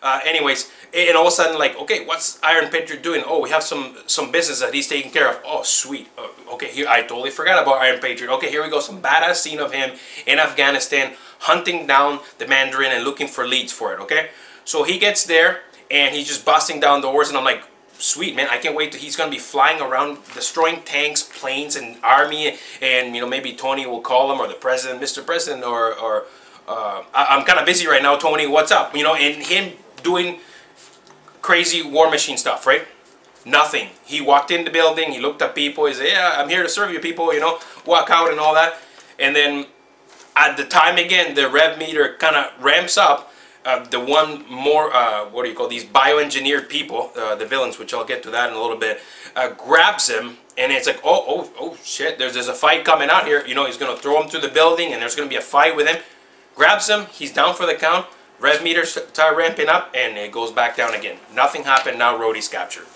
Anyways, and all of a sudden, like, okay, what's Iron Patriot doing? Oh, we have some business that he's taking care of. Oh, sweet. Okay, here, I totally forgot about Iron Patriot. Okay, here we go. Some badass scene of him in Afghanistan hunting down the Mandarin and looking for leads for it, okay? So he gets there, and he's just busting down doors, and I'm like, sweet, man, I can't wait till he's going to be flying around destroying tanks, planes, and army, and, you know, maybe Tony will call him, or the president, Mr. President, or I'm kind of busy right now, Tony, what's up? You know, and him doing crazy war machine stuff, right? Nothing. He walked in the building, he looked at people, he said, yeah, I'm here to serve you people, you know, walk out and all that. And then at the time again, the rev meter kind of ramps up. The one more, what do you call these bioengineered people, the villains, which I'll get to that in a little bit, grabs him, and it's like, oh shit, there's a fight coming out here. You know, he's going to throw him through the building, and there's going to be a fight with him. Grabs him, he's down for the count, rev meter start ramping up, and it goes back down again. Nothing happened, now Rhodey's captured.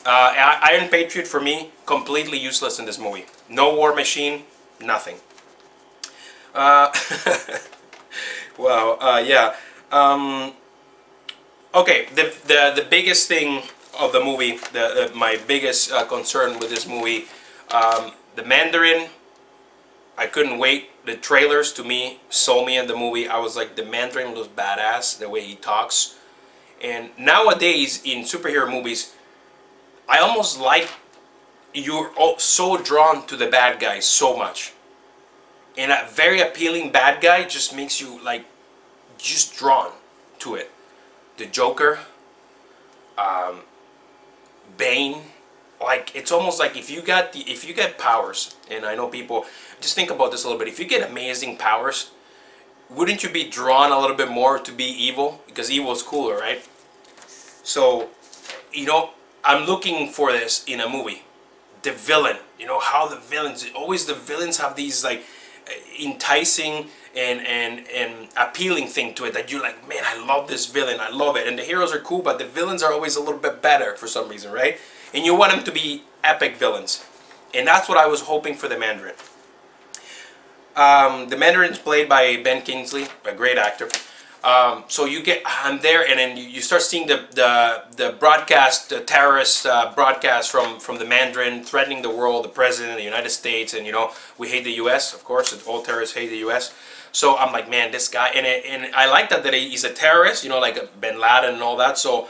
Iron Patriot, for me, completely useless in this movie. No war machine, nothing. Wow, yeah. Okay, the biggest thing of the movie, my biggest concern with this movie, the Mandarin, I couldn't wait. The trailers, to me, sold me in the movie. I was like, the Mandarin was badass, the way he talks. And nowadays, in superhero movies, I almost like, you're so drawn to the bad guy so much. And a very appealing bad guy just makes you, like, just drawn to it. The Joker, Bane, like, it's almost like if you get powers, and I know people just think about this a little bit, if you get amazing powers, wouldn't you be drawn a little bit more to be evil? Because evil is cooler, right? So, you know, I'm looking for this in a movie. The villain, you know, how the villains, always the villains have these, like, enticing and appealing thing to it, that you're like, man, I love this villain, I love it. And the heroes are cool, but the villains are always a little bit better for some reason, right? And you want them to be epic villains. And that's what I was hoping for the Mandarin. The Mandarin's played by Ben Kingsley, a great actor. So you get, I'm there, and then you start seeing the broadcast, the terrorist broadcast from the Mandarin threatening the world, the president of the United States, and, you know, we hate the U.S., of course, all terrorists hate the U.S. So I'm like, man, this guy, and I like that he's a terrorist, you know, like Bin Laden and all that. So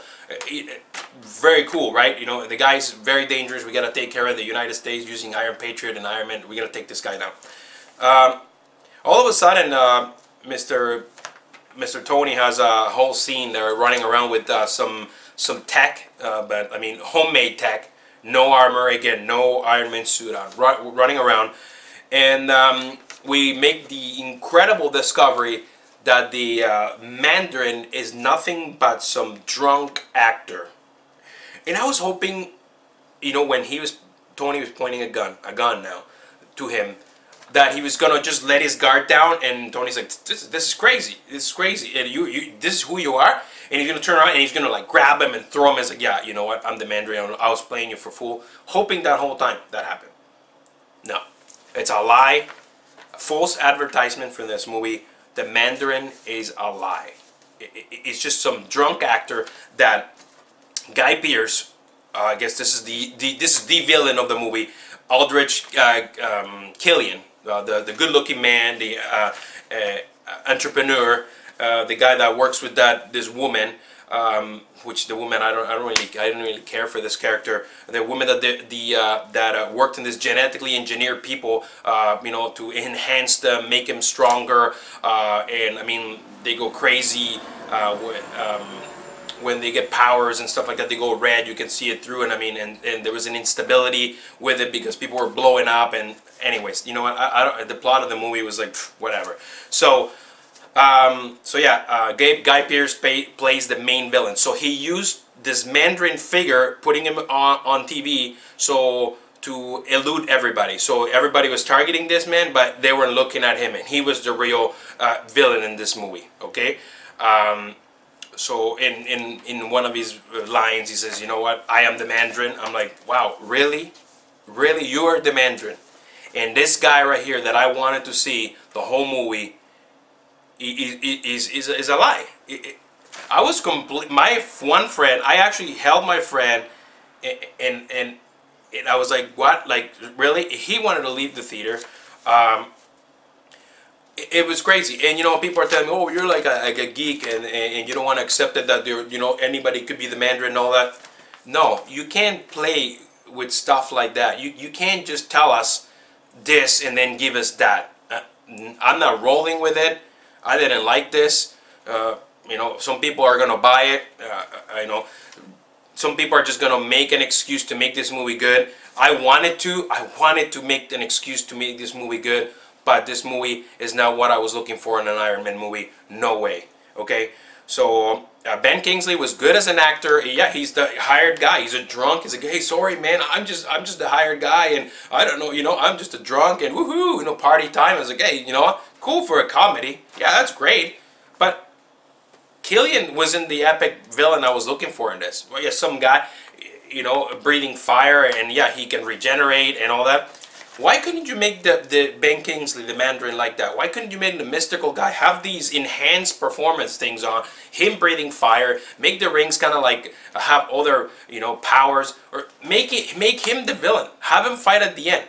very cool, right? You know, the guy's very dangerous. We got to take care of the United States using Iron Patriot and Iron Man. We got to take this guy down. All of a sudden, Mr. Tony has a whole scene. They're running around with some tech, but I mean homemade tech. No armor again, no Iron Man suit on. Running around, and we make the incredible discovery that the Mandarin is nothing but some drunk actor. And I was hoping, you know, when Tony was pointing a gun now to him, that he was gonna just let his guard down, and Tony's like, this is crazy, this is crazy, and this is who you are, and he's gonna turn around and he's gonna like grab him and throw him as like, yeah, you know what, I'm the Mandarin, I was playing you for fool, hoping that whole time that happened. No, it's a lie, a false advertisement for this movie. The Mandarin is a lie. It's just some drunk actor that Guy Pearce, I guess this is the villain of the movie, Aldrich Killian. The good-looking man, the entrepreneur, the guy that works with this woman, which the woman I didn't really care for this character. The woman that worked in this genetically engineered people, you know, to enhance them, make them stronger, and I mean they go crazy when they get powers and stuff like that. They go red, you can see it through, and I mean, and there was an instability with it because people were blowing up, and anyways, you know what, the plot of the movie was like, whatever. So yeah, Guy Pearce plays the main villain. So he used this Mandarin figure, putting him on TV, so to elude everybody. So everybody was targeting this man, but they weren't looking at him, and he was the real villain in this movie, okay? So in one of his lines, he says, you know what, I am the Mandarin. I'm like, wow, really? Really? You are the Mandarin? And this guy right here that I wanted to see the whole movie is a lie. I was complete. My one friend, I actually held my friend, and I was like, "What? Like, really?" He wanted to leave the theater. Um, it was crazy, and you know, people are telling me, "Oh, you're like a geek, and you don't want to accept it that there, you know, anybody could be the Mandarin and all that." No, you can't play with stuff like that. You can't just tell us this and then give us that. I'm not rolling with it. I didn't like this. You know, some people are gonna buy it. I know some people are just gonna make an excuse to make this movie good. I wanted to make an excuse to make this movie good, but this movie is not what I was looking for in an Iron Man movie. No way. Okay, so Ben Kingsley was good as an actor. Yeah, he's the hired guy. He's a drunk. He's like, hey, sorry, man, I'm just the hired guy, and I don't know, you know, I'm just a drunk, and woohoo, you know, party time. I was like, hey, you know, cool for a comedy. Yeah, that's great, but Killian wasn't the epic villain I was looking for in this. Well, yeah, some guy, you know, breathing fire, and yeah, he can regenerate and all that. Why couldn't you make the Ben Kingsley, the Mandarin, like that? Why couldn't you make the mystical guy have these enhanced performance things on him, breathing fire, make the rings kind of like have other, you know, powers, or make him the villain, have him fight at the end?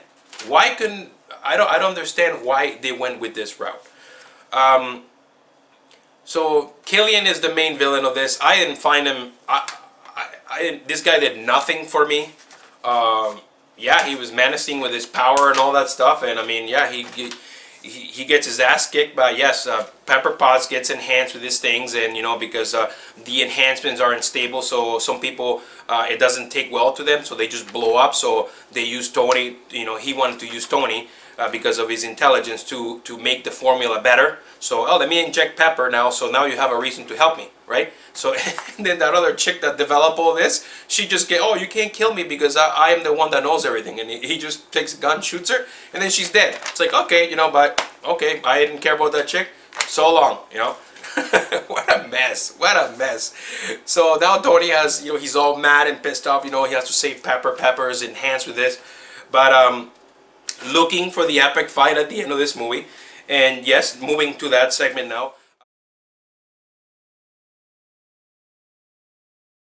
Why couldn't I don't understand why they went with this route. So Killian is the main villain of this. I didn't find him. This guy did nothing for me. Yeah, he was menacing with his power and all that stuff, and I mean, yeah, he gets his ass kicked. But yes, Pepper Potts gets enhanced with his things, and you know, because the enhancements are unstable, so some people it doesn't take well to them, so they just blow up. So they use Tony. You know, he wanted to use Tony. Because of his intelligence to make the formula better. So, oh, let me inject Pepper now, so now you have a reason to help me, right? So, and then that other chick that developed all this, she just get, oh, you can't kill me because I am the one that knows everything. And he just takes a gun, shoots her, and then she's dead. It's like, okay, you know, but, okay, I didn't care about that chick. So long, you know. What a mess. What a mess. So now Tony has, you know, he's all mad and pissed off, you know, he has to save Pepper. Pepper is enhanced with this. But, looking for the epic fight at the end of this movie. And yes, moving to that segment now.